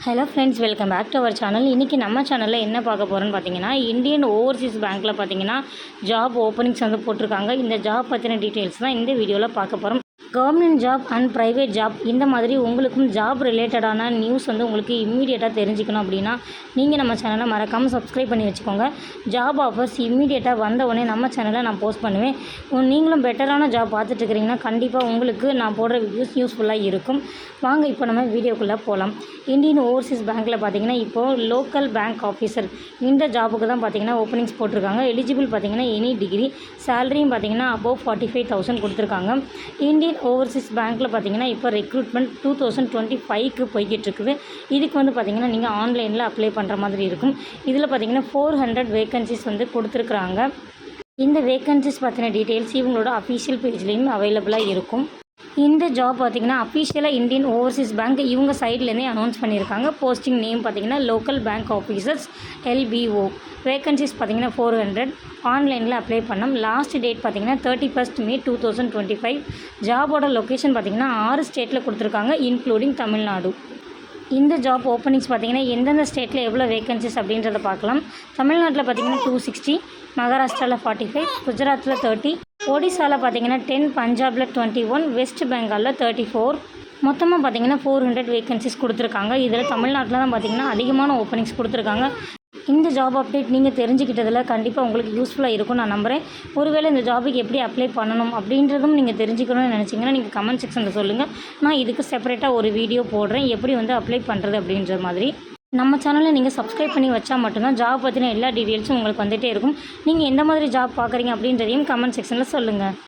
Hello friends, welcome back to our channel. இன்றைக்கி நம்ம சேனலில் என்ன பார்க்க போகிறோன்னு பார்த்தீங்கன்னா, இந்தியன் ஓவர்சீஸ் பேங்க்கில் பார்த்தீங்கன்னா ஜாப் ஓப்பனிங்ஸ் வந்து போட்டிருக்காங்க. இந்த ஜாப் பற்றின டீட்டெயில்ஸ் தான் இந்த வீடியோவில் பார்க்க போகிறோம். Government job and private job இந்த மாதிரி உங்களுக்கும் ஜாப் ரிலேட்டடான நியூஸ் வந்து உங்களுக்கு இம்மீடியட்டாக தெரிஞ்சுக்கணும் அப்படின்னா நீங்கள் நம்ம சேனலை மறக்காமல் சப்ஸ்கிரைப் பண்ணி வச்சுக்கோங்க. ஜாப் ஆஃபர்ஸ் இம்மீடியட்டாக வந்தவுடனே நம்ம சேனலில் நான் போஸ்ட் பண்ணுவேன். நீங்களும் பெட்டரான ஜாப் பார்த்துட்ருக்கிறீங்கன்னா கண்டிப்பாக உங்களுக்கு நான் போடுற வீடியோஸ் யூஸ்ஃபுல்லாக இருக்கும். வாங்க இப்போ நம்ம வீடியோக்குள்ளே போகலாம். இந்தியன் ஓவர்சீஸ் பேங்க்கில் பார்த்தீங்கன்னா இப்போது லோக்கல் பேங்க் ஆஃபீஸர் இந்த ஜாபுக்கு தான் பார்த்தீங்கன்னா ஓப்பனிங்ஸ் போட்டிருக்காங்க. எலிஜிபிள் பார்த்தீங்கன்னா எனி டிகிரி, சேலரியும் பார்த்தீங்கன்னா அபோவ் 45,000 கொடுத்துருக்காங்க. இந்தியன் ஓவர்சீஸ் பேங்க்கில் பார்த்தீங்கன்னா இப்போ ரெக்ரூட்மெண்ட் 2025க்கு போய்கிட்டு இருக்குது. இதுக்கு வந்து பார்த்தீங்கன்னா நீங்கள் ஆன்லைனில் அப்ளை பண்ணுற மாதிரி இருக்கும். இதில் பார்த்தீங்கன்னா 400 வேகன்சிஸ் வந்து கொடுத்துருக்குறாங்க. இந்த வேகன்சிஸ் பற்றின டீட்டெயில்ஸ் இவங்களோட அஃபீஷியல் பேஜ்லேயும் அவைலபிளாக இருக்கும். இந்த ஜாப் பார்த்திங்கன்னா அஃபிஷியலாக இந்தியன் ஓவர்சீஸ் பேங்க் இவங்க சைட்லேருந்தே அனௌன்ஸ் பண்ணியிருக்காங்க. போஸ்டிங் நேம் பார்த்திங்கன்னா local bank officers LBO. Vacancies பார்த்திங்கன்னா 400. ஆன்லைனில் அப்ளை பண்ணோம். லாஸ்ட் டேட் பார்த்திங்கன்னா 31 May 2025. ஜாபோட லொக்கேஷன் பார்த்திங்கன்னா 6 ஸ்டேட்டில் கொடுத்துருக்காங்க, இன்க்ளூடிங் தமிழ்நாடு. இந்த ஜாப் ஓப்பனிங்ஸ் பார்த்திங்கன்னா எந்தெந்த ஸ்டேட்டில் எவ்வளோ வேகன்சிஸ் அப்படின்றத பார்க்கலாம். தமிழ்நாட்டில் பார்த்திங்கன்னா 260, மகாராஷ்டிராவில் 45, குஜராத்தில் 30, ஒடிசாவில் பார்த்திங்கன்னா 10, பஞ்சாபில் 21, வெஸ்ட் பெங்காலில் 34. மொத்தமாக பார்த்திங்கன்னா 400 வேகன்சிஸ் கொடுத்துருக்காங்க. இதில் தமிழ்நாட்டில் தான் பார்த்திங்கன்னா அதிகமான ஓப்பனிங்ஸ் கொடுத்துருக்காங்க. இந்த ஜாப் அப்டேட் நீங்கள் தெரிஞ்சுக்கிட்டதில் கண்டிப்பாக உங்களுக்கு யூஸ்ஃபுல்லாக இருக்கும் நான் நம்புகிறேன். ஒருவேளை இந்த ஜாபுக்கு எப்படி அப்ளை பண்ணணும் அப்படின்றதும் நீங்கள் தெரிஞ்சுக்கணும்னு நினச்சிங்கன்னா நீங்கள் கமெண்ட் செக்ஷனில் சொல்லுங்கள். நான் இதுக்கு செப்பரேட்டாக ஒரு வீடியோ போடுறேன், எப்படி வந்து அப்ளை பண்ணுறது அப்படின்ற மாதிரி. நம்ம சேனலை நீங்கள் சப்ஸ்கிரைப் பண்ணி வச்சா மட்டும்தான் ஜாப் பற்றின எல்லா டீட்டெயில்ஸும் உங்களுக்கு வந்துகிட்டே இருக்கும். நீங்கள் எந்த மாதிரி ஜாப் பார்க்குறீங்க அப்படின்றதையும் கமெண்ட் செக்ஷனில் சொல்லுங்கள்.